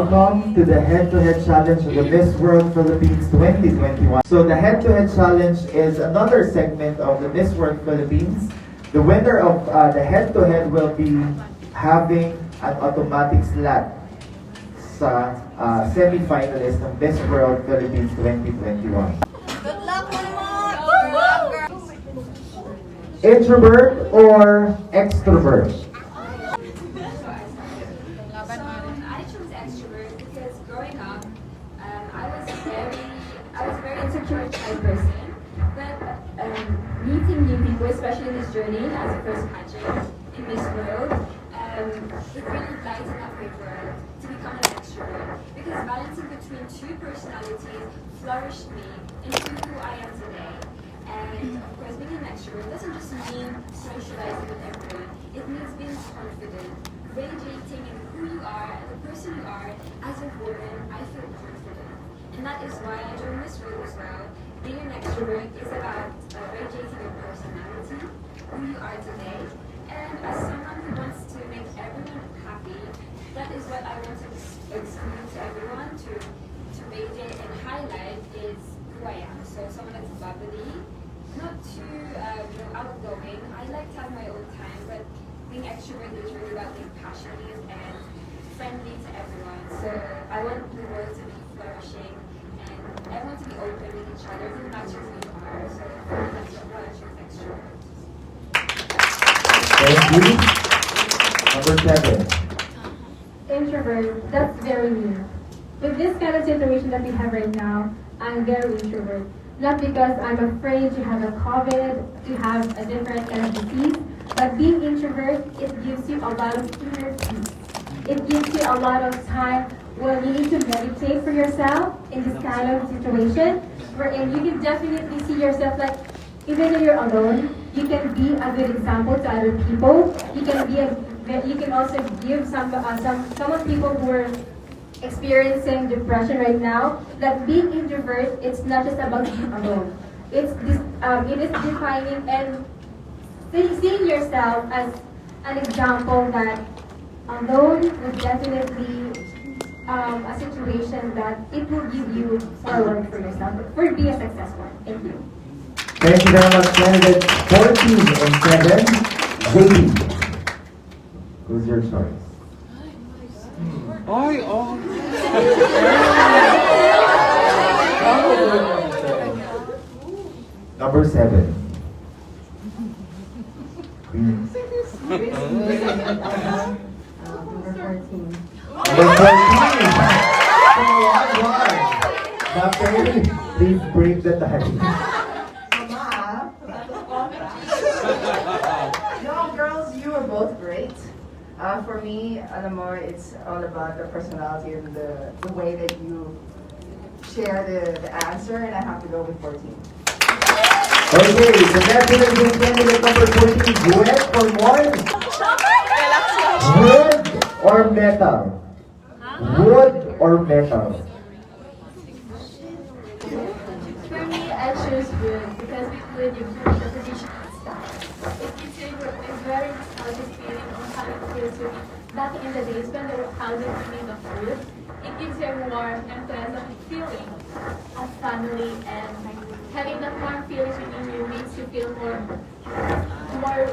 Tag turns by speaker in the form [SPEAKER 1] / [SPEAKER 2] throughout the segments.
[SPEAKER 1] welcome to the head-to-head challenge of the Miss World Philippines 2021. So the head-to-head challenge is another segment of the Miss World Philippines. The winner of the head-to-head will be having an automatic slot sa semi-finalist ng Miss World Philippines 2021.
[SPEAKER 2] Good luck, Molimot! Good luck, girls!
[SPEAKER 1] Introvert or extrovert?
[SPEAKER 3] I chose extrovert because growing up, I was a very insecure type person. But meeting new people, especially this journey as a first pageant in Miss World, it really lightened up my world to become an extrovert. Because balancing between two personalities flourished me into who I am today. And of course, being an extrovert doesn't just mean socializing with everyone. It means being confident, radiating in who you are, and the person you are. As a woman, I feel confident. And that is why I joined Miss World as well. Being an extrovert is about radiating your personality, who you are today. And as someone who wants to make everyone happy, that is what I want to explain to everyone, to radiate and highlight is who I am. So someone that's bubbly, not too outgoing. I like to have my own time, but being extrovert is really about being passionate and friendly to everyone. So I want the world to be flourishing and everyone to be open with each other. It matters who you are. So that's why I chose extrovert.
[SPEAKER 1] Thank you. Number 7.
[SPEAKER 4] Introvert, that's very me. With this kind of situation that we have right now, I'm very introvert. Not because I'm afraid to have a COVID, to have a different kind of disease, but being introvert, it gives you a lot of inner peace. It gives you a lot of time where you need to meditate for yourself in this kind of situation, wherein you can definitely see yourself like, even if you're alone, you can be a good example to other people. You can also give some of people who are experiencing depression right now, that being introvert, it's not just about being alone. It is defining and seeing yourself as an example that alone is definitely a situation that it will give you forward for yourself, for being successful. Thank you.
[SPEAKER 1] Thank you very much, candidate 14 and 7. JD. Who's your choice?
[SPEAKER 5] Ay, oh.
[SPEAKER 1] Number 7. Queen.
[SPEAKER 4] Number 14.
[SPEAKER 1] Number 14. Come on. Mate, please break the tie.
[SPEAKER 6] No, girls, you are both great. For me, alam mo, it's all about the personality and the way that you share the answer, and I have to go with 14.
[SPEAKER 1] Okay, congratulations with candidate number 14. Duet or one? Wood or metal? Wood or metal?
[SPEAKER 4] For me, I choose wood because with wood you feel the traditional style. It gives you a very nostalgic feeling on how it feels to be back in the days when the houses were made of wood. It gives you a warm and pleasant feeling of family, and having that warm feeling within you makes you feel more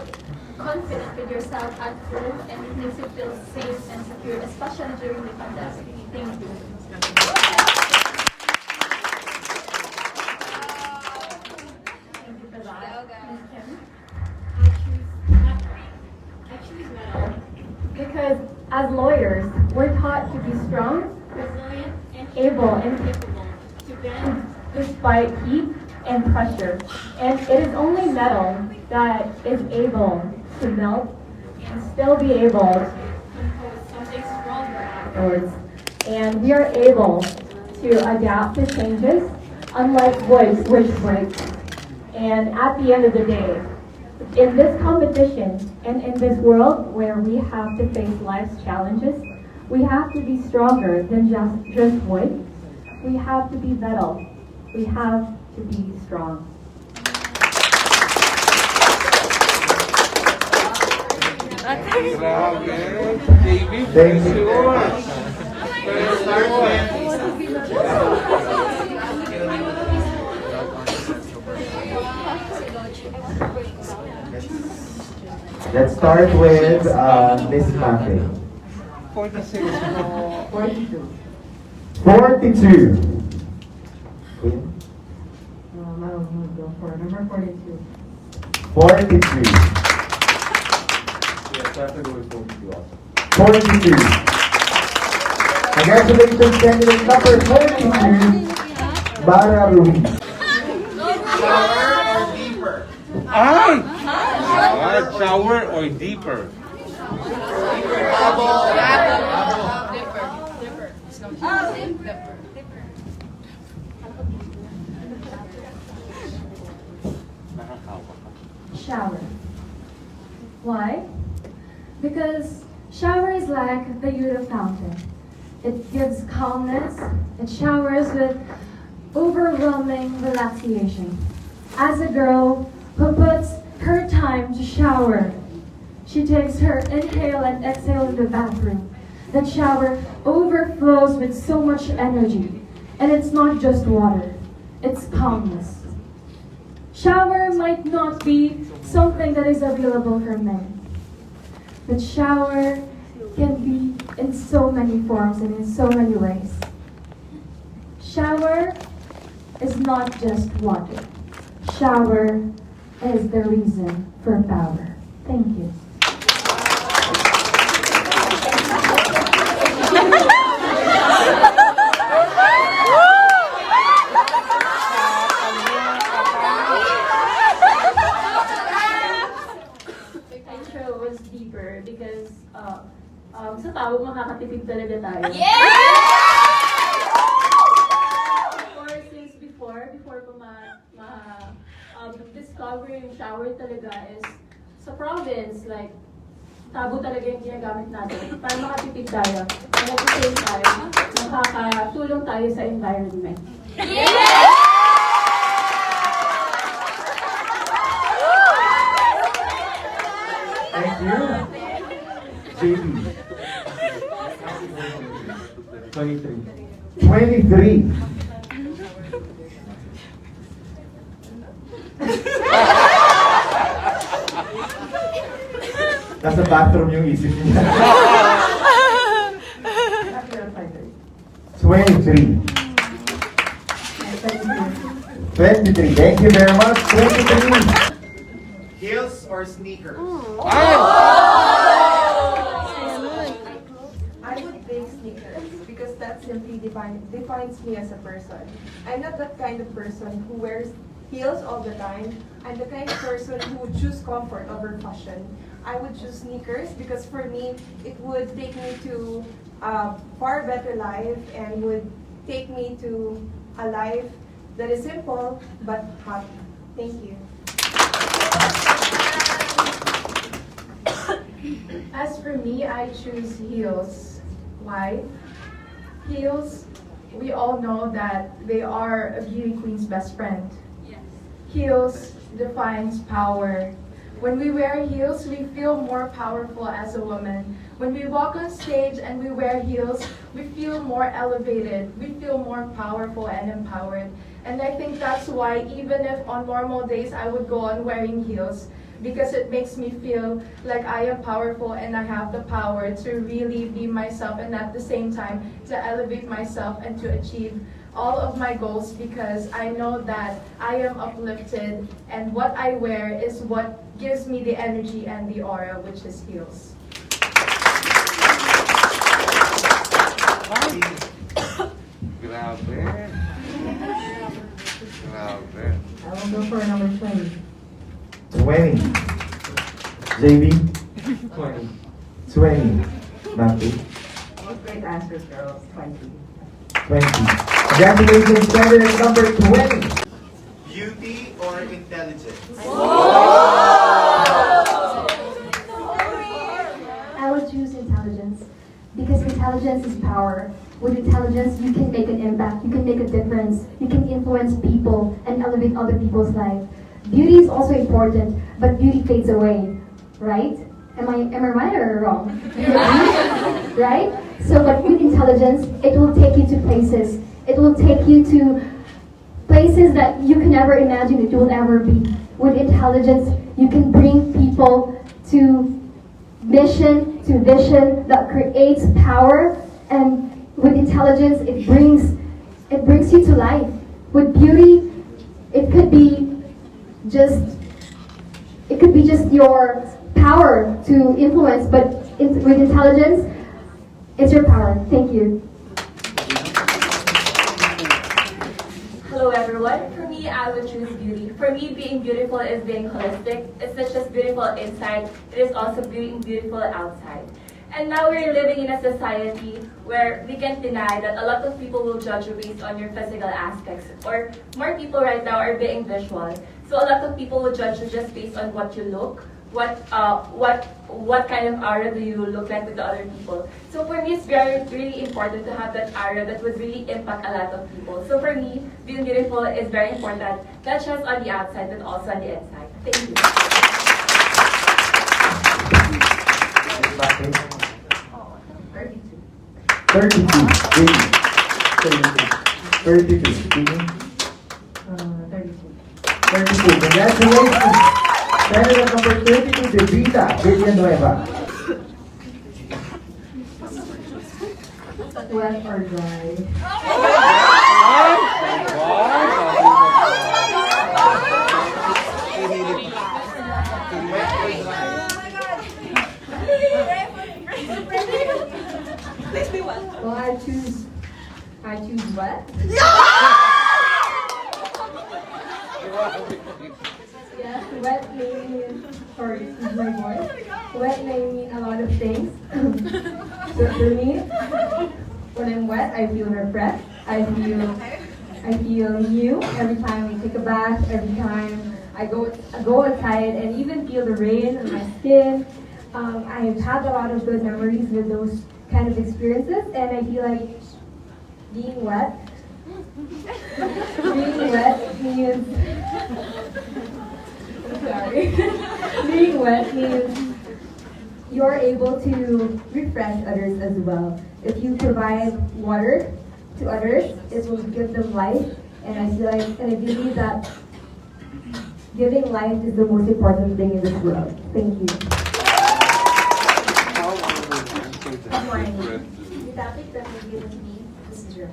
[SPEAKER 4] confident with yourself at home, and it makes you feel safe and secure, especially during the pandemic. Thank you. Because as lawyers, we're taught to be strong, resilient, and able and capable to bend despite heat and pressure. And it is only metal that is able to melt and still be able to compose something stronger afterwards. And we are able to adapt to changes, unlike wood, which breaks. And at the end of the day, in this competition and in this world where we have to face life's challenges, we have to be stronger than just wood. We have to be metal. We have to be strong.
[SPEAKER 5] Grabe. JB,
[SPEAKER 1] Thank you.
[SPEAKER 5] sure.
[SPEAKER 1] Let's start with Miss Mate.
[SPEAKER 6] 42.
[SPEAKER 1] 42. Queen?
[SPEAKER 5] I don't know, go for number 42.
[SPEAKER 1] 42.
[SPEAKER 7] Yes, I have to go with 42 also.
[SPEAKER 1] 42. Congratulations, candidate number 42, Bara Ruiz.
[SPEAKER 7] Shower or deeper?
[SPEAKER 4] Shower. Why? Because shower is like the Euro fountain. It gives calmness. It showers with overwhelming relaxation. As a girl who puts her time to shower, she takes her inhale and exhale in the bathroom. That shower overflows with so much energy. And it's not just water, it's calmness. Shower might not be something that is available for men, but shower can be in so many forms and in so many ways. Shower is not just water. Shower is the reason for power. Thank you.
[SPEAKER 5] Intro was deeper because sa tao makakatipid talaga tayo. Or since before ko discover yung shower talaga is sa province, like tabo talaga yung ginagamit natin para makatipid tayo. And at the same time, makakatulong tayo sa environment.
[SPEAKER 1] Thank you. JB.
[SPEAKER 7] 23.
[SPEAKER 1] 23. Nasa bathroom yung isip niya. 23. 23. Thank you very much. 23. Heels or sneakers?
[SPEAKER 8] I would pick sneakers because that simply defines me as a person. I'm not that kind of person who wears heels all the time. I'm the kind of person who would choose comfort over fashion. I would choose sneakers because for me, it would take me to a far better life and would take me to a life that is simple but happy. Thank you.
[SPEAKER 5] As for me, I choose heels. Why? Heels, we all know that they are a beauty queen's best friend. Heels defines power. When we wear heels, we feel more powerful as a woman. When we walk on stage and we wear heels, we feel more elevated. We feel more powerful and empowered. And I think that's why even if on normal days I would go on wearing heels, because it makes me feel like I am powerful and I have the power to really be myself and at the same time to elevate myself and to achieve all of my goals because I know that I am uplifted and what I wear is what gives me the energy and the aura, which is heels.
[SPEAKER 7] Grabe. Grabe.
[SPEAKER 5] I will go for number 20.
[SPEAKER 1] 20. JB?
[SPEAKER 7] 20.
[SPEAKER 1] 20. Matthew?
[SPEAKER 6] Great answers, girls. 20.
[SPEAKER 1] 20. Congratulations, candidate number 20.
[SPEAKER 9] Beauty or intelligence?
[SPEAKER 4] I would choose intelligence because intelligence is power. With intelligence, you can make an impact, you can make a difference, you can influence people and elevate other people's life. Beauty is also important, but beauty fades away, right? Am I right or wrong? Do you agree? Right? So, but with intelligence, it will take you to places. It will take you to places that you can never imagine that you will ever be. With intelligence, you can bring people to mission, to vision that creates power, and with intelligence, it brings you to life. With beauty, it could be just your power to influence, but with intelligence, it's your power. Thank you.
[SPEAKER 10] Hello everyone. For me, I would choose beauty. For me, being beautiful is being holistic. It's not just beautiful inside, it is also being beautiful outside. And now we're living in a society where we can't deny that a lot of people will judge you based on your physical aspects. Or more people right now are being visual. So a lot of people will judge you just based on what you look, what kind of aura do you look like with the other people. So for me, it's really important to have that aura that would really impact a lot of people. So for me, being beautiful is very important, not just on the outside, but also on the inside. Thank you.
[SPEAKER 1] 32. 32. Congratulations. Candidate number 32, Devita Villanueva.
[SPEAKER 5] Wet or dry? Well, I choose wet. Yes, wet may mean, sorry, excuse my voice. Wet may mean a lot of things. So for me, when I'm wet, I feel refreshed. I feel new every time I take a bath, every time I go outside, and even feel the rain on my skin. I've had a lot of good memories with those kind of experiences, and I feel like being wet means sorry. Being wet means you're able to refresh others as well. If you provide water to others, it will give them life, and I believe that giving life is the most important thing in this world. Thank you.
[SPEAKER 11] Good morning. The topic that was given to me is dry.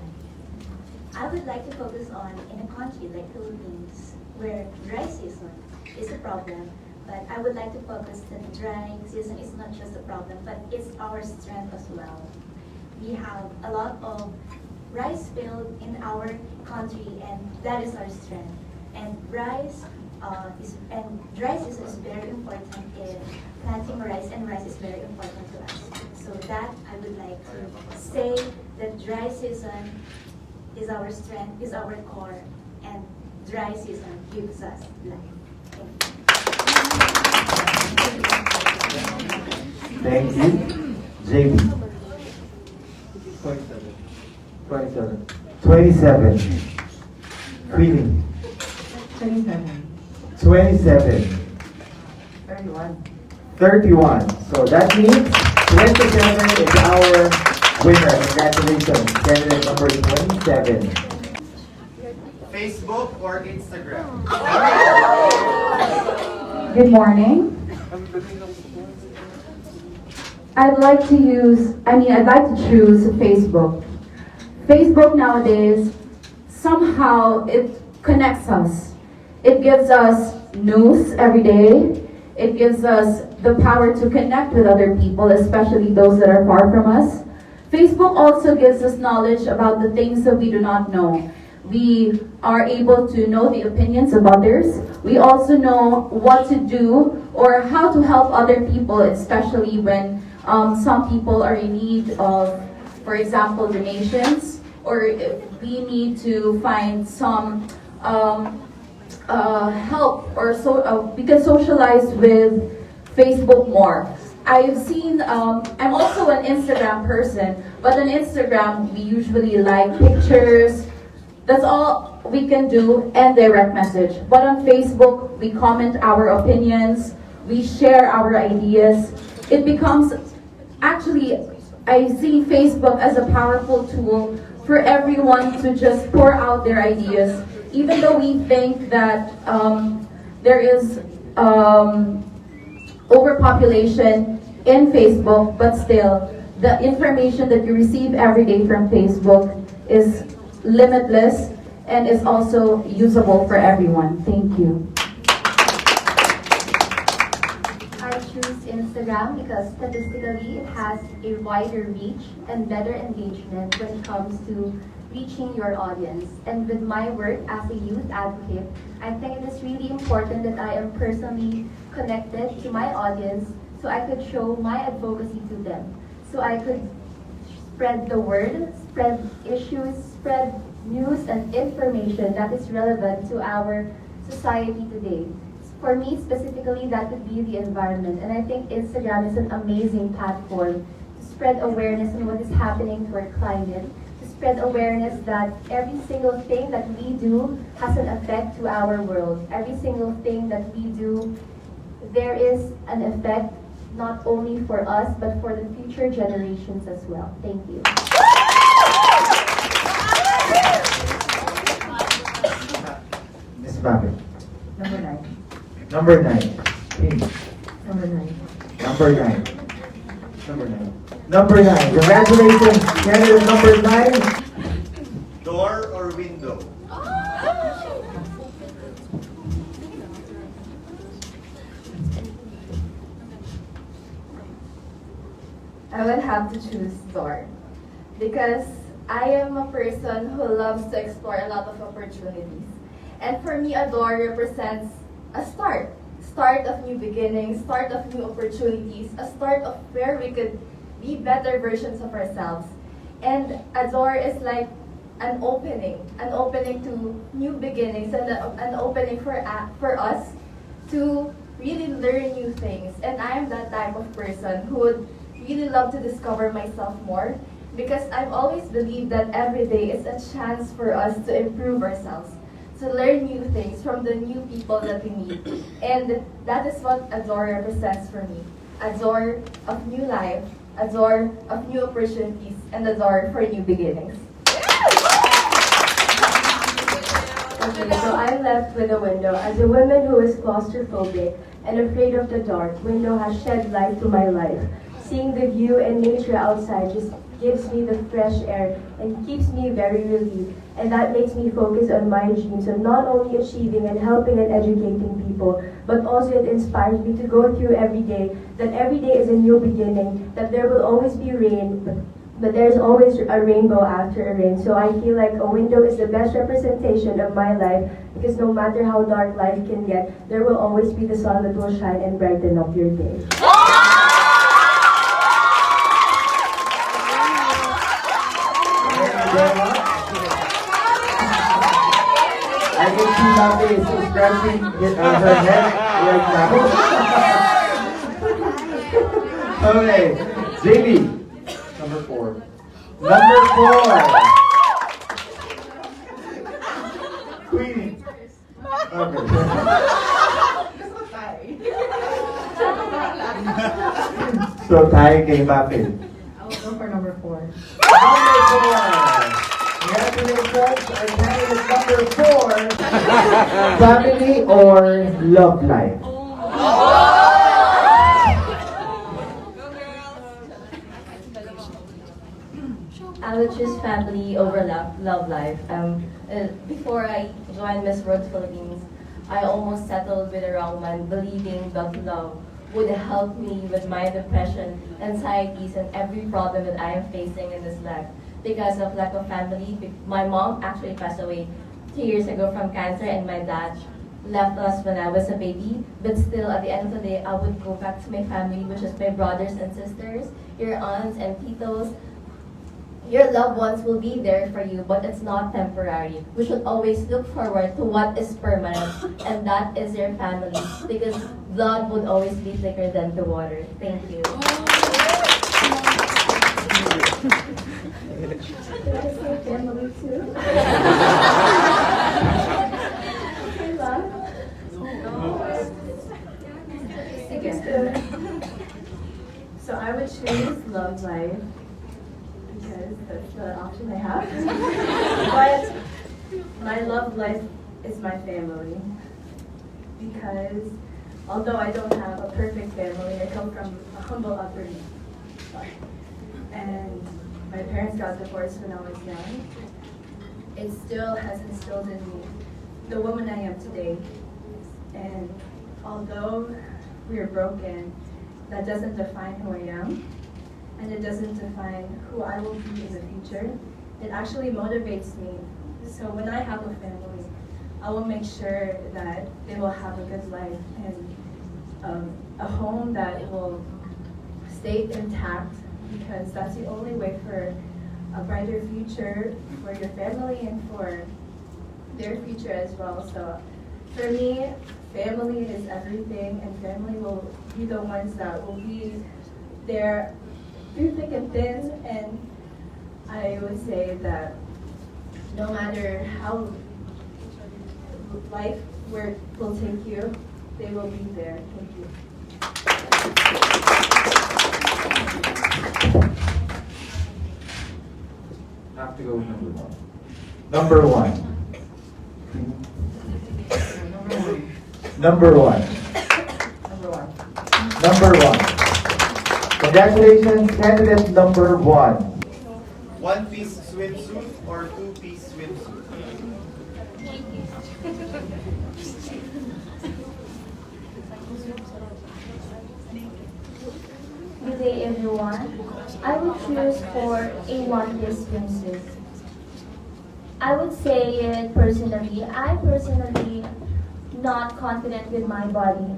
[SPEAKER 11] I would like to focus on in a country like Philippines where dry season is a problem, but I would like to focus that dry season is not just a problem, but it's our strength as well. We have a lot of rice field in our country, and that is our strength. And dry season is very important in planting rice, and rice is very important to us. So that I would like to say that dry season is our strength, is our core, and dry season gives us life.
[SPEAKER 1] Thank you. JB. 27. Feeling. 27. 31. So that means 27 is our winner. Congratulations. Candidate number 27.
[SPEAKER 9] Facebook or Instagram?
[SPEAKER 12] Good morning. I'd like to choose Facebook. Facebook nowadays, somehow it connects us. It gives us news every day. It gives us the power to connect with other people, especially those that are far from us. Facebook also gives us knowledge about the things that we do not know. We are able to know the opinions of others. We also know what to do or how to help other people, especially when some people are in need of, for example, donations, or if we need to find some help, or we can socialize with Facebook more. I've seen, I'm also an Instagram person, but on Instagram we usually like pictures. That's all we can do, and direct message. But on Facebook, we comment our opinions, we share our ideas. It becomes, actually, I see Facebook as a powerful tool for everyone to just pour out their ideas, even though we think that there is overpopulation in Facebook, but still, the information that you receive every day from Facebook is limitless and is also usable for everyone. Thank you.
[SPEAKER 11] I choose Instagram because statistically it has a wider reach and better engagement when it comes to reaching your audience. And with my work as a youth advocate, I think it is really important that I am personally connected to my audience so I could show my advocacy to them. So I could spread the word, spread issues, spread news and information that is relevant to our society today. For me specifically, that would be the environment. And I think Instagram is an amazing platform to spread awareness on what is happening to our climate, to spread awareness that every single thing that we do has an effect to our world. Every single thing that we do, there is an effect not only for us, but for the future generations as well. Thank you.
[SPEAKER 1] Miss Babin.
[SPEAKER 6] Number 9.
[SPEAKER 1] Number 9. King.
[SPEAKER 6] Number 9.
[SPEAKER 1] Number 9. Number 9. Number 9. Congratulations, candidate number 9.
[SPEAKER 9] Door or window?
[SPEAKER 8] I would have to choose door because I am a person who loves to explore a lot of opportunities. And for me, a door represents a start of new beginnings, start of new opportunities, a start of where we could be better versions of ourselves. And a door is like an opening to new beginnings and an opening for us to really learn new things. And I am that type of person who would really love to discover myself more because I've always believed that every day is a chance for us to improve ourselves, to learn new things from the new people that we meet. And that is what a door represents for me. A door of new life, a door of new opportunities, and a door for new beginnings.
[SPEAKER 13] Okay, so I'm left with a window. As a woman who is claustrophobic and afraid of the dark, window has shed light to my life. Seeing the view and nature outside just gives me the fresh air and keeps me very relieved. And that makes me focus on my dreams of not only achieving and helping and educating people, but also it inspires me to go through every day, that every day is a new beginning, that there will always be rain, but there's always a rainbow after a rain. So I feel like a window is the best representation of my life because no matter how dark life can get, there will always be the sun that will shine and brighten up your day.
[SPEAKER 1] I can see Nafi is scratching her head right now. Okay, JB. Number 4. Number 4. Queenie. Okay. So tayo kay Mapi.
[SPEAKER 6] I will go for number 4.
[SPEAKER 1] Number 4. Congratulations, our candidate number 4. Family or love life?
[SPEAKER 14] I would choose family over love life. Before I joined Miss World Philippines, I almost settled with the wrong man, believing that love would help me with my depression, anxieties, and every problem that I am facing in this life. Because of lack of family, my mom actually passed away 2 years ago from cancer, and my dad left us when I was a baby. But still, at the end of the day, I would go back to my family, which is my brothers and sisters, your aunts and titos. Your loved ones will be there for you, but it's not temporary. We should always look forward to what is permanent, and that is your family, because blood would always be thicker than the water. Thank you.
[SPEAKER 13] Can I say family too?
[SPEAKER 6] So I would choose love life
[SPEAKER 13] But my love life is my family. Because although I don't have a perfect family, I come from a humble upbringing. And my parents got divorced when I was young. It still has instilled in me the woman I am today. And although we are broken, that doesn't define who I am, and it doesn't define who I will be in the future. It actually motivates me. So when I have a family, I will make sure that they will have a good life and a home that will stay intact, because that's the only way for a brighter future for your family and for their future as well. So for me, family is everything, and family will be the ones that will be there through thick and thin. And I would say that no matter how life will take you, they will be there. Thank you.
[SPEAKER 1] Have to go with number one. Number one. Number one. Number one. Congratulations, candidate number one.
[SPEAKER 9] One-piece swimsuit or two-piece swimsuit?
[SPEAKER 10] Good day, everyone. I would choose for a one-piece swimsuit. I would say it personally. I personally not confident with my body.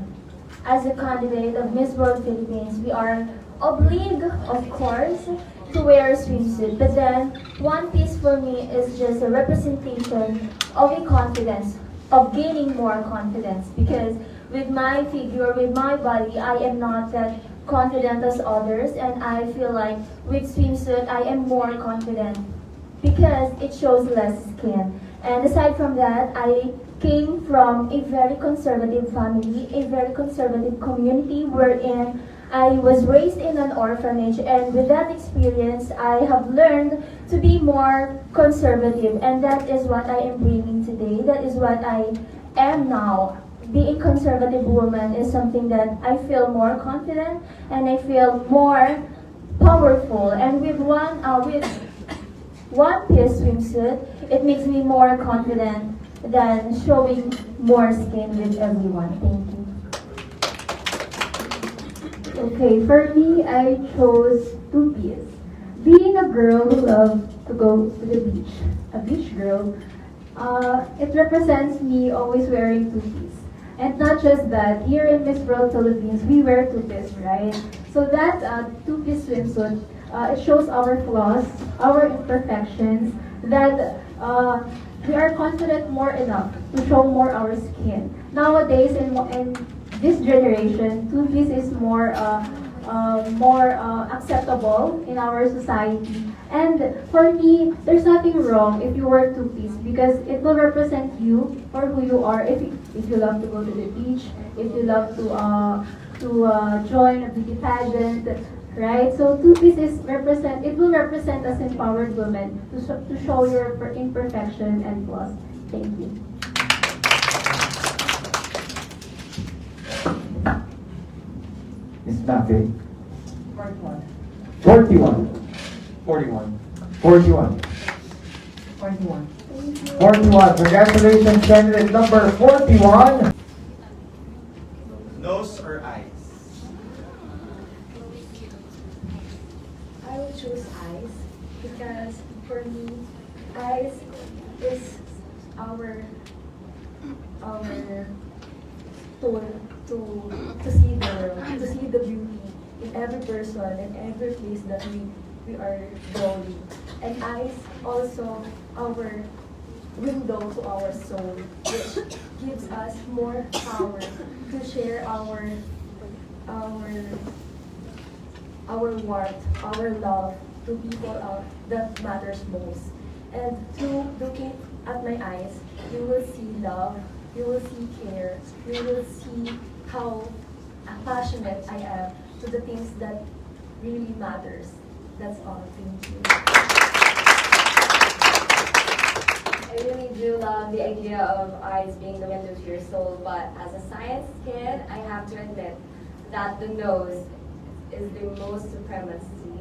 [SPEAKER 10] As a candidate of Miss World Philippines, we are obliged, of course, to wear a swimsuit. But then, one piece for me is just a representation of a confidence, of gaining more confidence. Because with my figure, with my body, I am not that confident as others, and I feel like with swimsuit, I am more confident because it shows less skin. And aside from that, I came from a very conservative family, a very conservative community wherein I was raised in an orphanage, and with that experience, I have learned to be more conservative, and that is what I am bringing today. That is what I am now. Being conservative woman is something that I feel more confident and I feel more powerful. And with one piece swimsuit, it makes me more confident than showing more skin with everyone. Thank you.
[SPEAKER 4] Okay, for me, I chose two-piece. Being a girl who loves to go to the beach, a beach girl, it represents me always wearing two-piece. And not just that, here in Miss World Philippines, we wear two-piece, right? So that two-piece swimsuit, it shows our flaws, our imperfections, that we are confident more enough to show more our skin. Nowadays, in this generation, two-piece is more acceptable in our society. And for me, there's nothing wrong if you wear two-piece because it will represent you for who you are. If you love to go to the beach, if you love to join a beauty pageant, right? So two-piece it will represent us empowered women to show your imperfection and flaws. Thank you.
[SPEAKER 1] Miss Mafe.
[SPEAKER 6] 41.
[SPEAKER 1] 41.
[SPEAKER 7] 41.
[SPEAKER 1] 41.
[SPEAKER 6] 41.
[SPEAKER 1] 41. Congratulations, candidate number 41.
[SPEAKER 9] Nose or eyes?
[SPEAKER 3] I will choose eyes because for me, eyes is our tool to see the world, to see the beauty in every person and every place that we are going. And eyes also our window to our soul, which gives us more power to share our warmth, our love to people that matters most. And through looking at my eyes, you will see love, you will see care, you will see how passionate I am to the things that really matters. That's all. Thank you.
[SPEAKER 10] on the idea of eyes being the window to your soul, but as a science kid, I have to admit that the nose is the most supremacy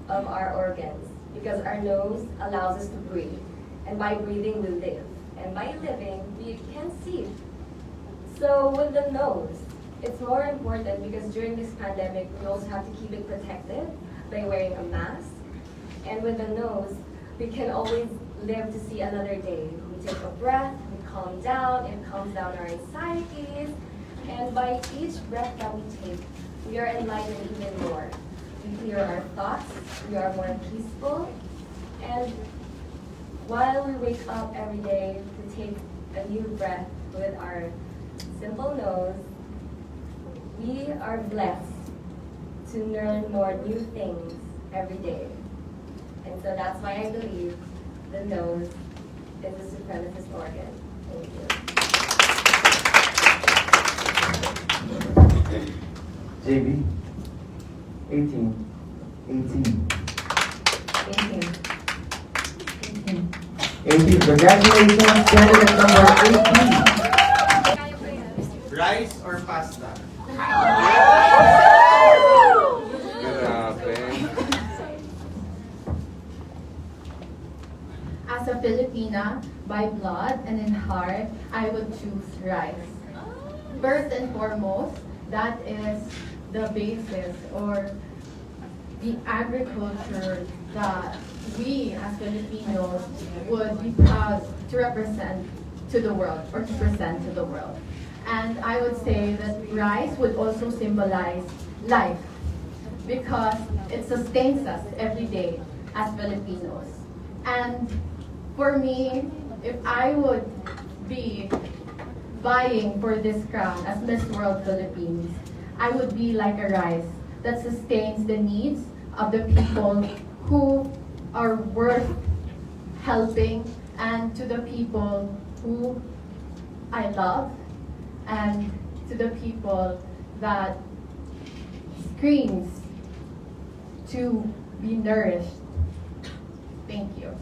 [SPEAKER 10] of our organs, because our nose allows us to breathe, and by breathing we live, and by living we can see. So with the nose, it's more important because during this pandemic we also have to keep it protected by wearing a mask, and with the nose we can always live to see another day. We take a breath, we calm down, it calms down our anxieties, and by each breath that we take, we are enlightened even more. We clear our thoughts, we are more peaceful, and while we wake up every day to take a new breath with our simple nose, we are blessed to learn more new things every day. And so that's why I believe the nose is the supremacist organ. Thank you.
[SPEAKER 1] JB? 18. 18. 18. Congratulations, candidate number 18.
[SPEAKER 9] Rice or pasta?
[SPEAKER 12] As a Filipina, by blood and in heart, I would choose rice. First and foremost, that is the basis or the agriculture that we as Filipinos would be proud to represent to the world or to present to the world. And I would say that rice would also symbolize life because it sustains us every day as Filipinos. And for me, if I would be vying for this crown as Miss World Philippines, I would be like a rice that sustains the needs of the people who are worth helping, and to the people who I love, and to the people that screams to be nourished. Thank you.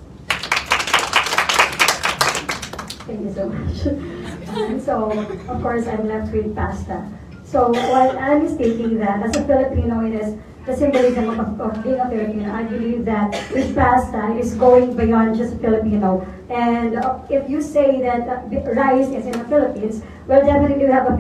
[SPEAKER 15] Thank you so much. So, of course, I'm left with pasta. So, while Anne is stating that, as a Filipino, it is the symbolism of being a Filipino. I believe that this pasta is going beyond just Filipino. And if you say that rice is in the Philippines, well, definitely we have a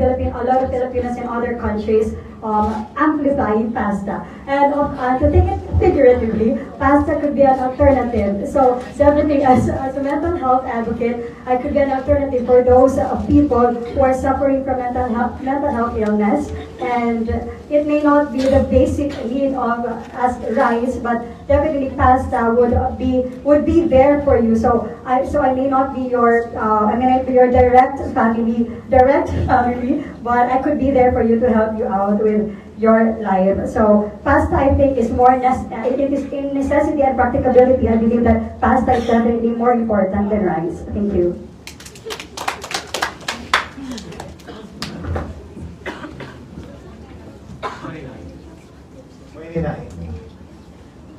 [SPEAKER 15] lot of Filipinos in other countries amplifying pasta. And to take it figuratively, pasta could be an alternative. So definitely, as a mental health advocate, I could be an alternative for those people who are suffering from mental health illness. And it may not be the basic need of as rice, but definitely pasta would be there for you. So I may not be your direct family, but I could be there for you to help you out with your life. So pasta, I think, is more it is in necessity and practicability. I believe that pasta is definitely more important than rice. Thank you.
[SPEAKER 1] Twenty-nine.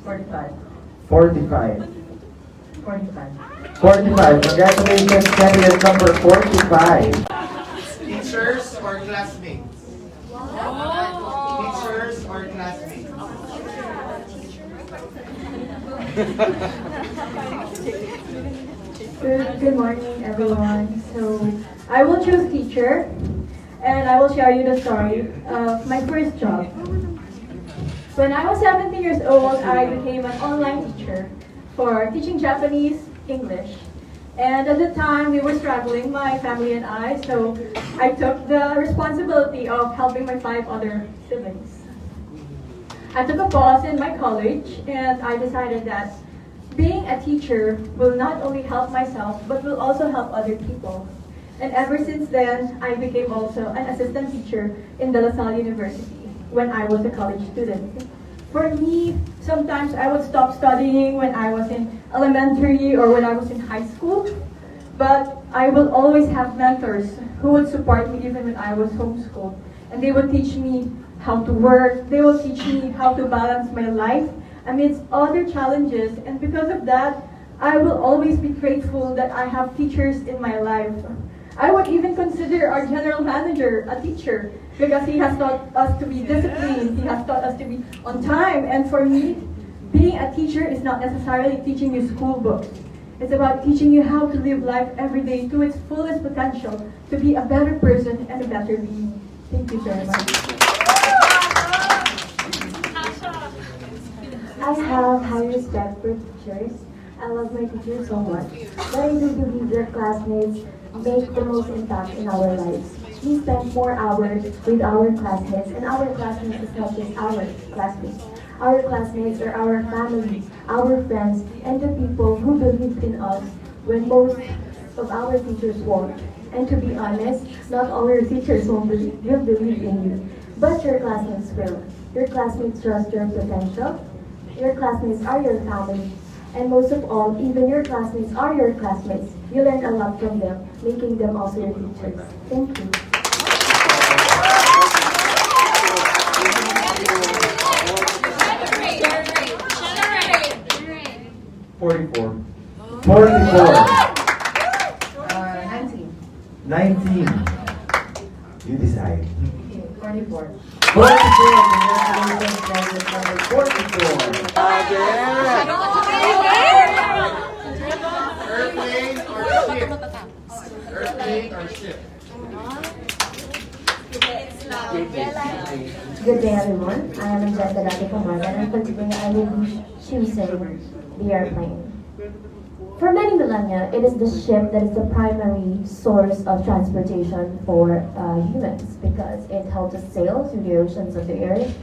[SPEAKER 12] 45.
[SPEAKER 1] 45.
[SPEAKER 12] 45.
[SPEAKER 1] 45. Congratulations, candidate number 45.
[SPEAKER 9] Teachers or classmates? Teachers or classmates?
[SPEAKER 16] Good morning, everyone. So I will choose teacher, and I will share you the story of my first job. When I was 17 years old, I became an online teacher for teaching Japanese, English. And at the time, we were struggling, my family and I, so I took the responsibility of helping my 5 other siblings. I took a pause in my college, and I decided that being a teacher will not only help myself, but will also help other people. And ever since then, I became also an assistant teacher in De La Salle University when I was a college student. For me, sometimes I would stop studying when I was in elementary or when I was in high school, but I will always have mentors who would support me even when I was homeschooled. And they would teach me how to work, they will teach me how to balance my life amidst other challenges, and because of that, I will always be grateful that I have teachers in my life. I would even consider our general manager a teacher because he has taught us to be disciplined, he has taught us to be on time, and for me, being a teacher is not necessarily teaching you school books. It's about teaching you how to live life every day to its fullest potential, to be a better person and a better being. Thank you very much.
[SPEAKER 13] I have high respect for teachers. I love my teachers so much. But I do believe their classmates make the most impact in our lives. We spend 4 hours with our classmates, and our classmates is not just our classmates. Our classmates are our family, our friends, and the people who believed in us when most of our teachers won't. And to be honest, not all your teachers will believe in you, but your classmates will. Your classmates trust your potential. Your classmates are your family. And most of all, even your classmates are your classmates. You learn a lot from them, making them also your teachers. Thank you.
[SPEAKER 1] Forty-four.
[SPEAKER 6] 19.
[SPEAKER 1] 19. You decide.
[SPEAKER 6] 44.
[SPEAKER 1] 44. Congratulations, graduate number 44.
[SPEAKER 9] Airplane or ship? Airplane or ship?
[SPEAKER 13] Good day, everyone. I am Angelica Dati Camarga, and for today I will be choosing the airplane. For many millennia, it is the ship that is the primary source of transportation for humans because it helps us sail through the oceans of the earth.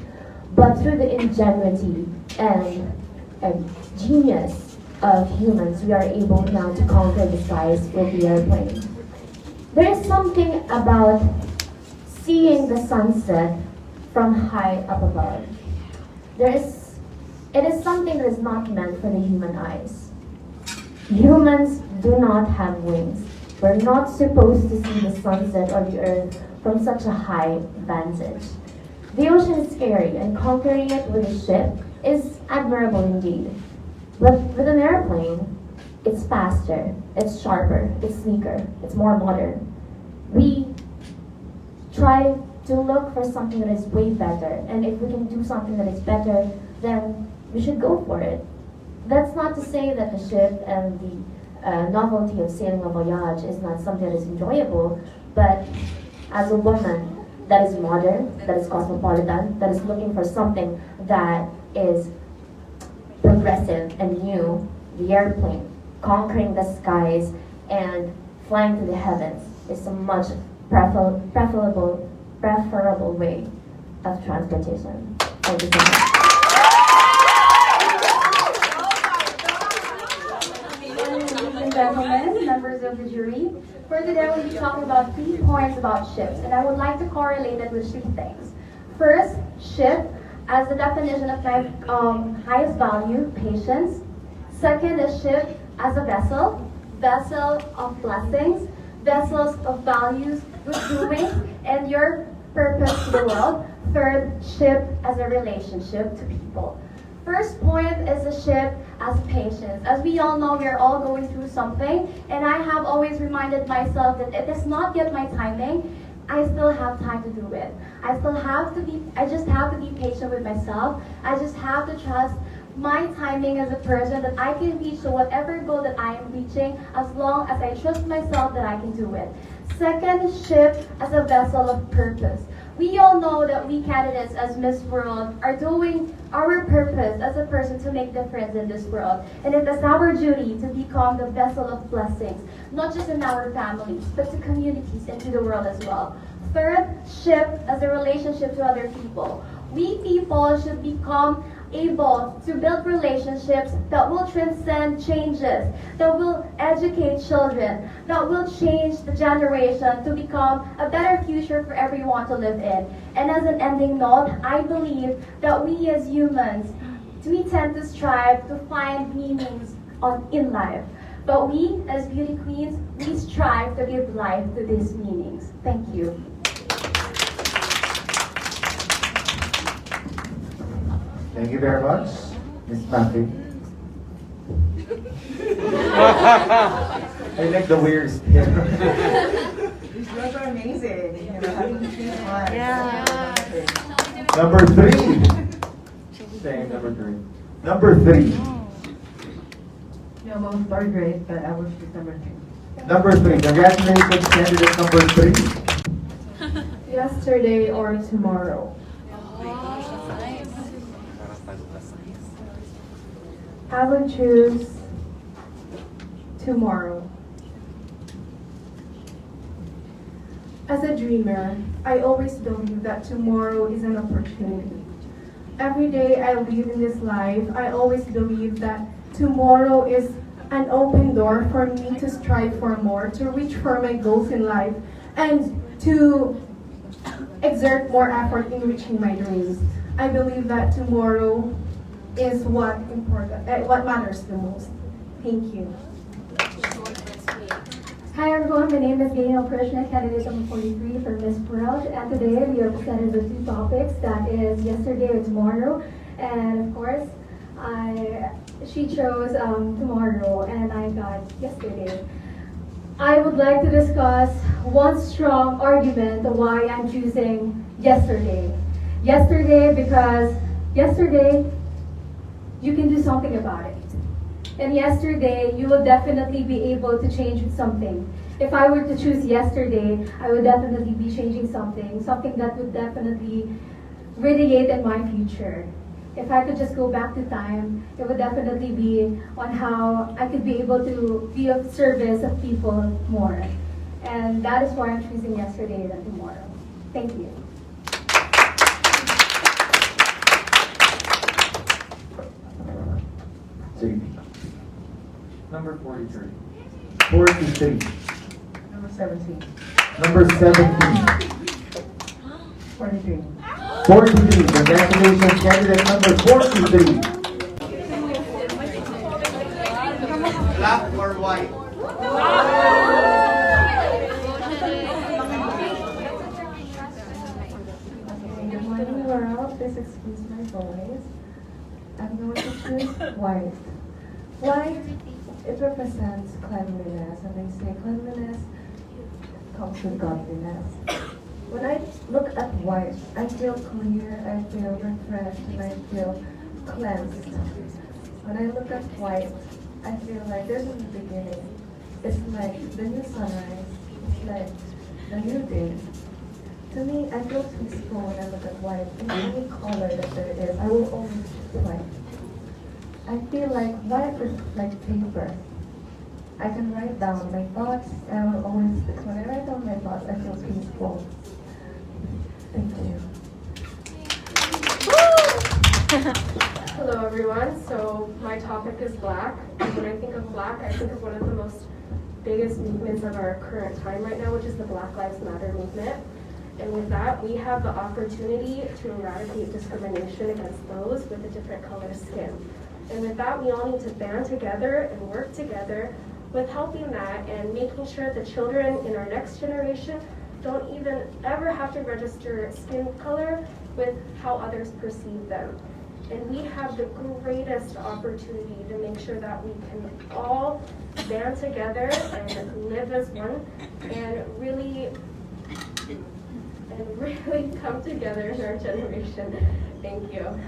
[SPEAKER 13] But through the ingenuity and genius of humans, we are able now to conquer the skies with the airplane. There is something about seeing the sunset from high up above. It is something that is not meant for the human eyes. Humans do not have wings. We're not supposed to see the sunset or the earth from such a high vantage. The ocean is scary, and conquering it with a ship is admirable indeed. But with an airplane, it's faster, it's sharper, it's sleeker, it's more modern. We try to look for something that is way better, and if we can do something that is better, then we should go for it. That's not to say that the ship and the novelty of sailing a voyage is not something that is enjoyable, but as a woman that is modern, that is cosmopolitan, that is looking for something that is progressive and new, the airplane, conquering the skies and flying through the heavens is a much preferable way of transportation. Thank you so much.
[SPEAKER 4] Ladies and gentlemen, members of the jury, for today we'll be talking about 3 points about ships, and I would like to correlate it with 3 things. First, ship, as the definition of my highest value, patience. Second is ship as a vessel of blessings, vessels of values, good doing, and your purpose to the world. Third, ship as a relationship to people. First point is the ship as patience. As we all know, we are all going through something, and I have always reminded myself that it is not yet my timing. I still have time to do it. I just have to be patient with myself. I just have to trust my timing as a person that I can reach to whatever goal that I am reaching as long as I trust myself that I can do it. Second, ship as a vessel of purpose. We all know that we candidates as Miss World are doing our purpose as a person to make difference in this world. And it is our duty to become the vessel of blessings, not just in our families, but to communities and to the world as well. Third, ship as a relationship to other people. We people should become able to build relationships that will transcend changes, that will educate children, that will change the generation to become a better future for everyone to live in. And as an ending note, I believe that we as humans, we tend to strive to find meanings in life. But we as beauty queens, we strive to give life to these meanings. Thank you.
[SPEAKER 1] Thank you very much, Ms. Matthew. I like the weirdest hit.
[SPEAKER 6] These girls are amazing. You know, having to choose one.
[SPEAKER 2] Yeah.
[SPEAKER 1] Number 3.
[SPEAKER 7] Same, number 3.
[SPEAKER 1] Number 3.
[SPEAKER 6] No, both third grade, but I will choose number 3.
[SPEAKER 1] Number 3. Congratulations, candidate number 3.
[SPEAKER 5] Yesterday or tomorrow. I would choose tomorrow. As a dreamer, I always believe that tomorrow is an opportunity. Every day I live in this life, I always believe that tomorrow is an open door for me to strive for more, to reach for my goals in life, and to exert more effort in reaching my dreams. I believe that tomorrow is what matters the most. Thank you.
[SPEAKER 15] Hi everyone, my name is Gail Krishna, candidate number 43 for Miss World, and today we are presented with 2 topics, that is yesterday or tomorrow, and of course, she chose tomorrow and I got yesterday. I would like to discuss one strong argument why I'm choosing yesterday. Yesterday because yesterday you can do something about it. And yesterday, you will definitely be able to change something. If I were to choose yesterday, I would definitely be changing something that would definitely radiate in my future. If I could just go back to time, it would definitely be on how I could be able to be of service of people more. And that is why I'm choosing yesterday than tomorrow. Thank you.
[SPEAKER 7] Number 43.
[SPEAKER 1] 43.
[SPEAKER 6] Number 17.
[SPEAKER 1] Number 17.
[SPEAKER 6] 43.
[SPEAKER 1] 43. Congratulations, candidate number 43. Black or white?
[SPEAKER 5] Good morning, world. Please excuse my voice. I'm going to choose white. White, it represents cleanliness, and they say cleanliness comes with godliness. When I look at white, I feel clear, I feel refreshed, and I feel cleansed. When I look at white, I feel like there's a new beginning. It's like the new sunrise. It's like the new day. To me, I feel peaceful when I look at white. In any color that there is, I will always choose white. I feel like white is like paper. I can write down my thoughts, and I will always, when I write down my thoughts, I feel peaceful. Thank you.
[SPEAKER 8] Hello everyone, so my topic is black. When I think of black, I think of one of the most biggest movements of our current time right now, which is the Black Lives Matter movement. And with that, we have the opportunity to eradicate discrimination against those with a different color skin. And with that, we all need to band together and work together with helping that and making sure the children in our next generation don't even ever have to register skin color with how others perceive them. And we have the greatest opportunity to make sure that we can all band together and live as one and really come together in our generation. Thank you.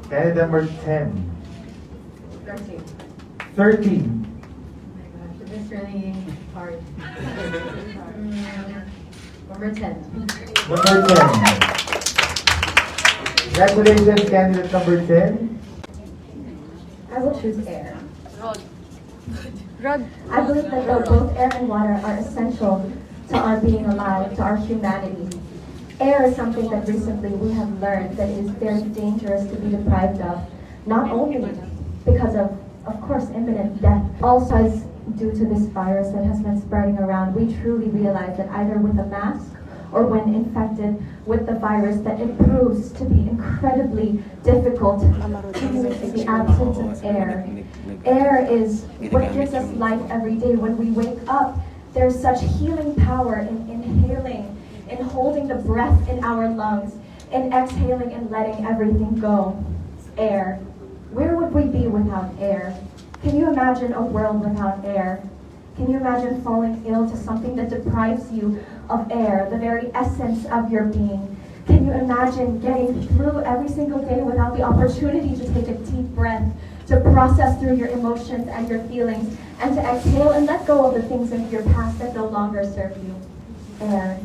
[SPEAKER 1] Candidate number 10.
[SPEAKER 6] 13.
[SPEAKER 1] 13.
[SPEAKER 6] This is really hard. Number 10.
[SPEAKER 1] Number 10. Congratulations, candidate number 10.
[SPEAKER 15] I will choose air.
[SPEAKER 2] Rod.
[SPEAKER 15] I believe that both air and water are essential to our being alive, to our humanity. Air is something that recently we have learned that is very dangerous to be deprived of, not only because of course, imminent death, also is due to this virus that has been spreading around. We truly realize that either with a mask or when infected with the virus, that it proves to be incredibly difficult in the absence of air. Air is what gives us life every day. When we wake up, there's such healing power in inhaling
[SPEAKER 16] in holding the breath in our lungs, in exhaling and letting everything go. Air. Where would we be without air? Can you imagine a world without air? Can you imagine falling ill to something that deprives you of air, the very essence of your being? Can you imagine getting through every single day without the opportunity to take a deep breath, to process through your emotions and your feelings, and to exhale and let go of the things of your past that no longer serve you? Air.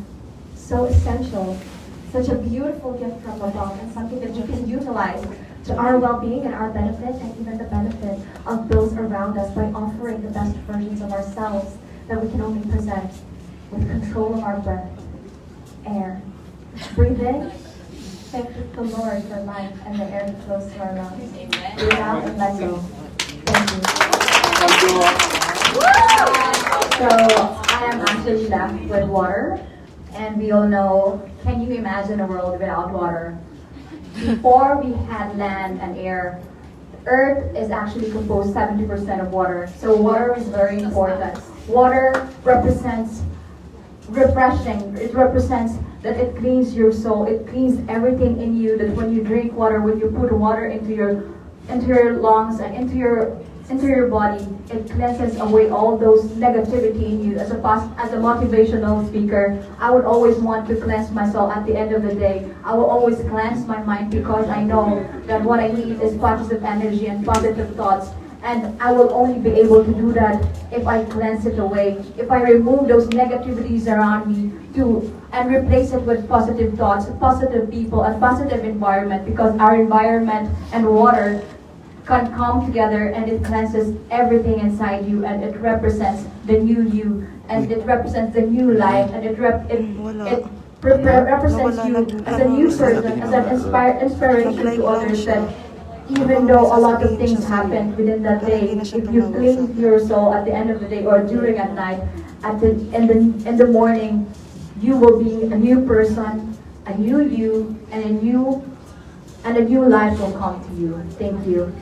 [SPEAKER 16] So essential. Such a beautiful gift from above, and something that you can utilize to our well-being and our benefit, and even the benefit of those around us by offering the best versions of ourselves that we can only present with control of our breath. Air. Breathe in. Thank the Lord for life and the air that flows through our lungs. Breathe out and let go. Thank you.
[SPEAKER 17] So I am actually left with water, and we all know, can you imagine a world without water? Before we had land and air, Earth is actually composed 70% of water. So water is very important. Water represents refreshing. It represents that it cleans your soul. It cleans everything in you. That when you drink water, when you put water into your lungs and into your body, it cleanses away all those negativity in you. As a motivational speaker, I would always want to cleanse myself at the end of the day. I will always cleanse my mind because I know that what I need is positive energy and positive thoughts. And I will only be able to do that if I cleanse it away, if I remove those negativities around me and replace it with positive thoughts, positive people, and positive environment, because our environment and water can come together and it cleanses everything inside you, and it represents the new you, and it represents the new life, and it represents you as a new person, as an inspiration to others, that even though a lot of things happen within that day, if you clean your soul at the end of the day or during at night, in the morning, you will be a new person, a new you, and a new life will come to you. Thank you.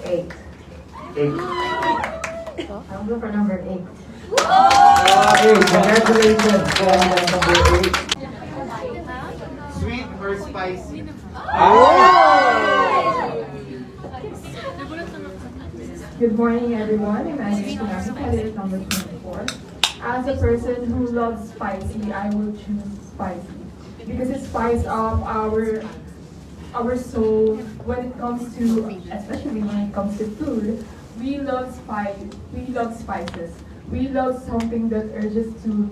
[SPEAKER 6] Eight. I'll go for number 8.
[SPEAKER 1] Okay, congratulations for number 8. Sweet or spicy?
[SPEAKER 5] Good morning, everyone. My name is Sunami, candidate number 24. As a person who loves spicy, I will choose spicy because it spices up our soul when it comes to, especially when it comes to food. We love spice. We love spices. We love something that urges to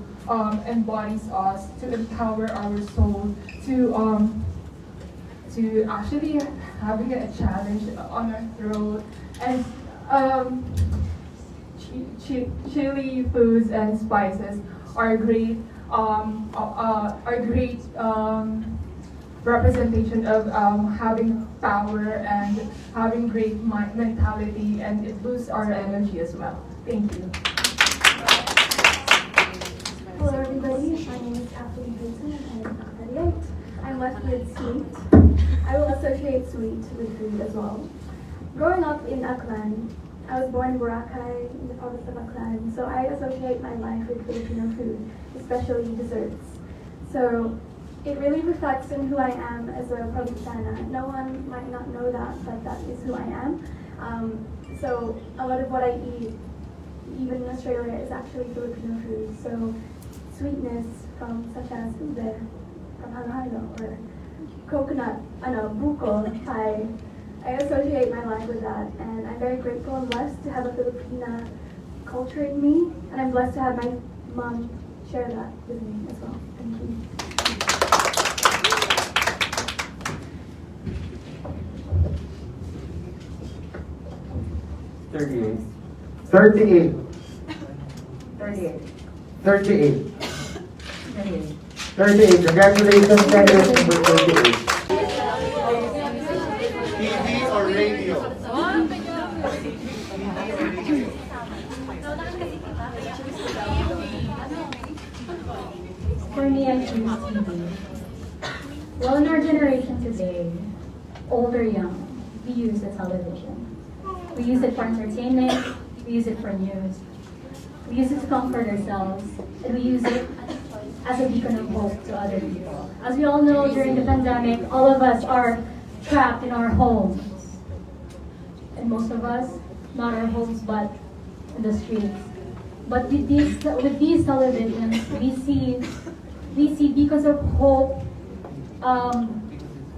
[SPEAKER 5] embodies us, to empower our soul, to actually having a challenge on our throat, and chili foods and spices are great. Representation of having power and having great mentality, and it boosts our energy as well. Thank you.
[SPEAKER 18] Hello everybody, my name is Kathleen Vincent and I'm not 38. I'm left with sweet. I will associate sweet with food as well. Growing up in Aklan, I was born in Boracay in the province of Aklan, so I associate my life with Filipino food, especially desserts. So it really reflects in who I am as a Provinciana. No one might not know that, but that is who I am. So a lot of what I eat, even in Australia, is actually Filipino food. So sweetness from such as ube, from halo-halo, or coconut, buko, I associate my life with that, and I'm very grateful and blessed to have a Filipina culture in me, and I'm blessed to have my mom share that with me as well. Thank you.
[SPEAKER 1] Thirty-eight.
[SPEAKER 6] 38.
[SPEAKER 1] 38.
[SPEAKER 6] 38.
[SPEAKER 1] 38. Congratulations, candidate number 38. TV or radio?
[SPEAKER 15] For me, I choose TV. Well, in our generation today, old or young, we use the television. We use it for entertainment, we use it for news. We use it to comfort ourselves, and we use it as a beacon of hope to other people. As we all know, during the pandemic, all of us are trapped in our homes. And most of us, not our homes, but in the streets. But with these televisions, we see beacons of hope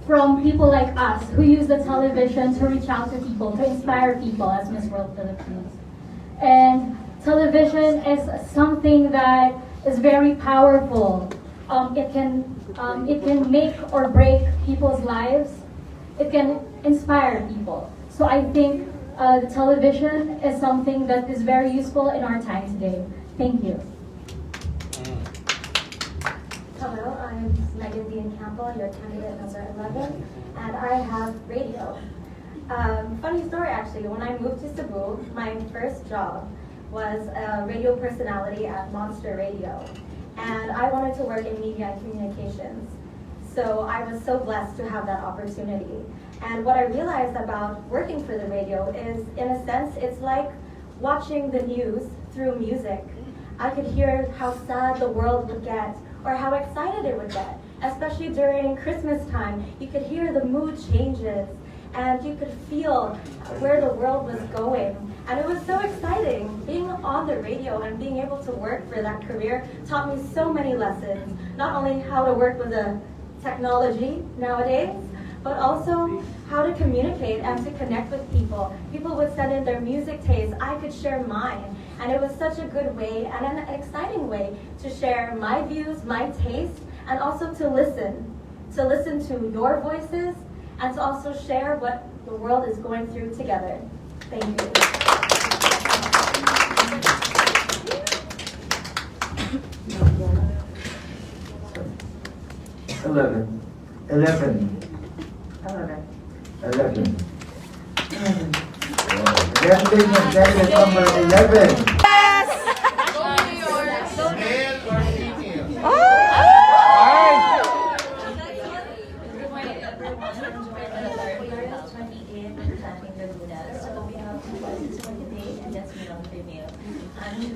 [SPEAKER 15] from people like us who use the television to reach out to people, to inspire people as Miss World Philippines. And television is something that is very powerful. It can make or break people's lives. It can inspire people. So I think the television is something that is very useful in our time today. Thank you.
[SPEAKER 18] Hello, I'm Megan Dean Campbell, your candidate number 11, and I have radio. Funny story actually, when I moved to Cebu, my first job was a radio personality at Monster Radio, and I wanted to work in media and communications. So I was so blessed to have that opportunity. And what I realized about working for the radio is, in a sense, it's like watching the news through music. I could hear how sad the world would get, or how excited it would get. Especially during Christmas time, you could hear the mood changes, and you could feel where the world was going. And it was so exciting. Being on the radio and being able to work for that career taught me so many lessons. Not only how to work with the technology nowadays, but also how to communicate and to connect with people. People would send in their music tastes, I could share mine. And it was such a good way and an exciting way to share my views, my taste, and also to listen to your voices, and to also share what the world is going through together. Thank you.
[SPEAKER 1] Eleven. 11. Congratulations, candidate number 11.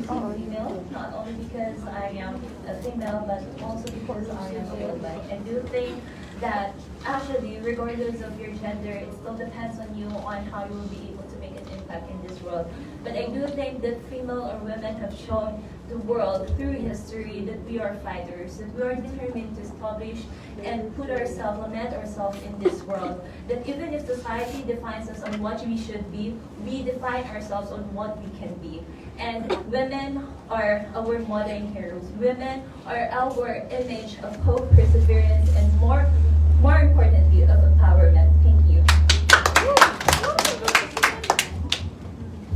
[SPEAKER 14] I'm female, not only because I am a female, but also because I am a woman. I do think that actually, regardless of your gender, it still depends on you on how you will be able to make an impact in this world. But I do think that female or women have shown the world through history that we are fighters, that we are determined to establish and put ourselves, lament ourselves in this world. That even if society defines us on what we should be, we define ourselves on what we can be. And women are our modern heroes. Women are our image of hope, perseverance, and more importantly, of empowerment. Thank you.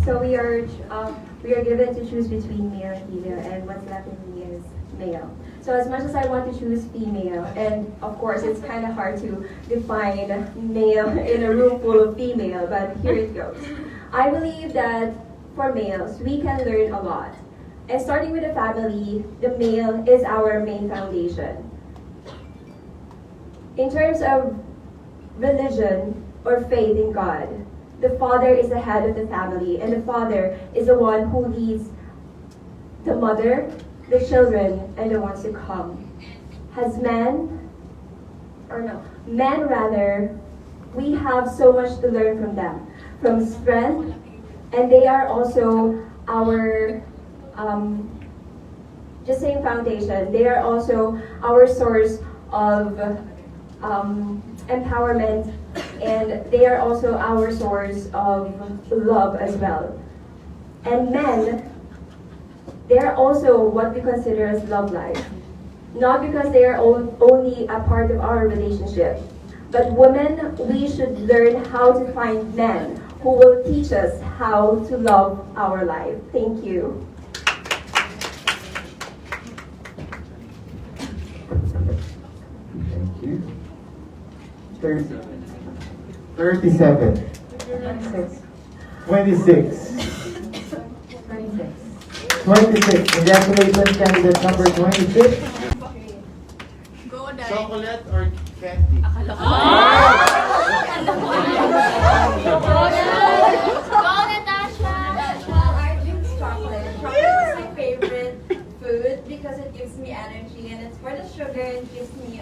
[SPEAKER 13] So we are given to choose between male and female, and what's left in me is male. So as much as I want to choose female, and of course it's kind of hard to define male in a room full of female, but here it goes. I believe that for males, we can learn a lot. And starting with the family, the male is our main foundation. In terms of religion or faith in God, the father is the head of the family, and the father is the one who leads the mother, the children, and the ones to come. As men rather, we have so much to learn from them, from strength, and they are also our, just saying foundation, they are also our source of empowerment, and they are also our source of love as well. And men, they are also what we consider as love life. Not because they are only a part of our relationship, but women, we should learn how to find men who will teach us how to love our life. Thank you.
[SPEAKER 1] Thank you. 37. 26. 26. Congratulations, candidate number 26.
[SPEAKER 9] Chocolate or candy?
[SPEAKER 2] I drink chocolate. Chocolate is my favorite food because it gives me energy, and it's for the sugar. It keeps me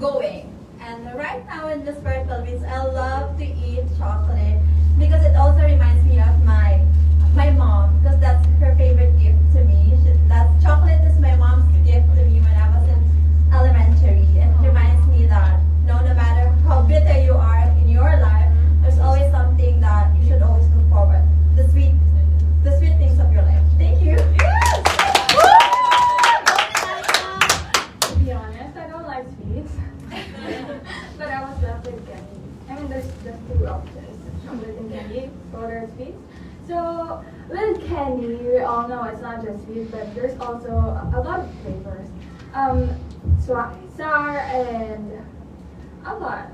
[SPEAKER 2] going. And right now in the Spirit Philippines, I love to eat chocolate because it also reminds me of my mom, because that's her favorite gift to me. That chocolate is my mom's gift to me when I was in elementary, and it reminds me that no matter how bitter you are in your life, there's always something that you should always look forward. The sweet things of your life. Thank you.
[SPEAKER 16] To be honest, I don't like sweets. But I was left with candy. I mean, there's just two options, chocolate and candy, or sweets. So, with candy, we all know it's not just sweet, but there's also a lot of flavors. Sour and a lot.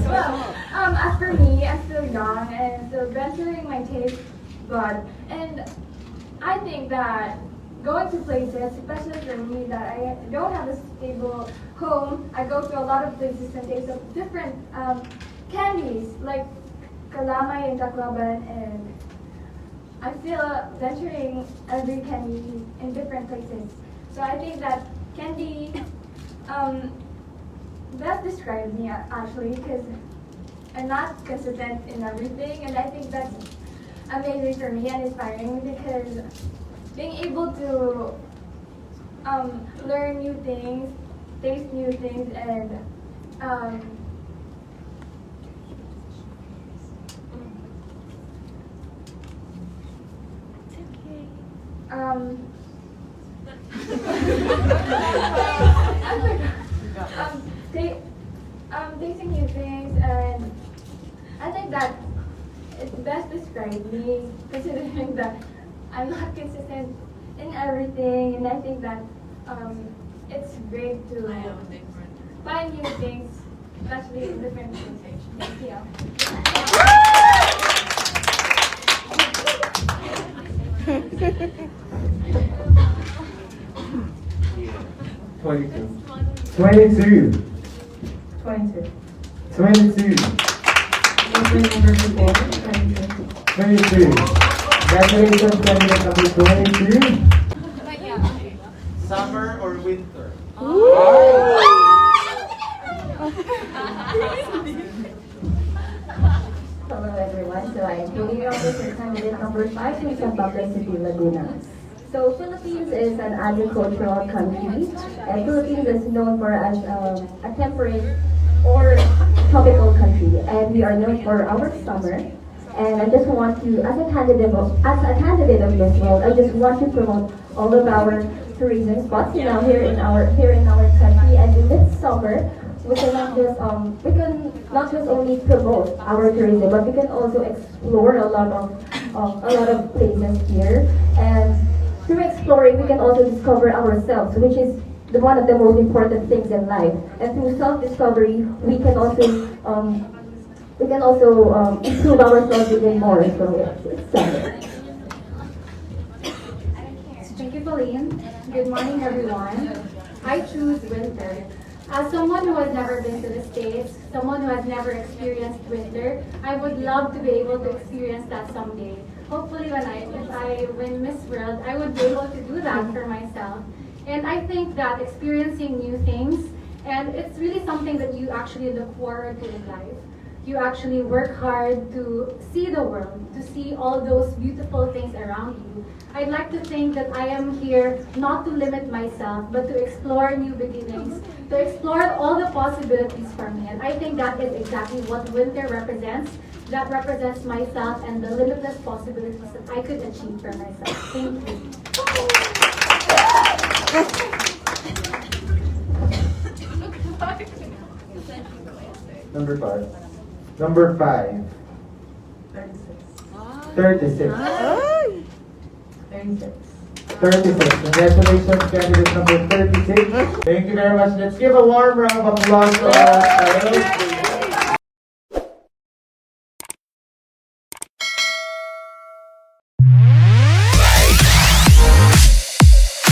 [SPEAKER 16] Well, as for me, I'm still young and still venturing my taste bud, and I think that going to places, especially for me that I don't have a stable home, I go to a lot of places and taste of different candies like Kalamay and Tacloban, and I feel venturing every candy in different places. So I think that candy best describes me actually, because I'm not consistent in everything, and I think that's amazing for me and inspiring, because being able to learn new things, taste new things, and tasting new things, and I think that it best describes me, considering that I'm not consistent in everything, and I think that it's great to find new things, especially in different places. Thank you.
[SPEAKER 7] 22.
[SPEAKER 16] 22.
[SPEAKER 7] 22. Congratulations, candidate number 22.
[SPEAKER 1] Summer or winter?
[SPEAKER 13] Hello everyone, so I'm Julie Robles and candidate number 5 from San Pablo City, Laguna. So Philippines is an agricultural country, and Philippines is known for as a temperate or tropical country, and we are known for our summer. And I just want to, as a candidate of Miss World, I just want to promote all of our tourism spots now here in our country. And in this summer, we can not just only promote our tourism, but we can also explore a lot of places here. And through exploring, we can also discover ourselves, which is one of the most important things in life. And through self-discovery, we can also improve ourselves even more. So it's summer.
[SPEAKER 4] Thank you, Pauline. Good morning, everyone. I choose winter. As someone who has never been to the States, someone who has never experienced winter, I would love to be able to experience that someday. Hopefully, if I win Miss World, I would be able to do that for myself. And I think that experiencing new things, and it's really something that you actually look forward to in life. You actually work hard to see the world, to see all those beautiful things around you. I'd like to think that I am here not to limit myself, but to explore new beginnings, to explore all the possibilities for me. And I think that is exactly what winter represents. That represents myself and the limitless possibilities that I could achieve for myself. Thank you.
[SPEAKER 7] Number 5. Number 5. 36. 36. Congratulations, candidate number 36. Thank you very much. Let's give a warm round of applause to our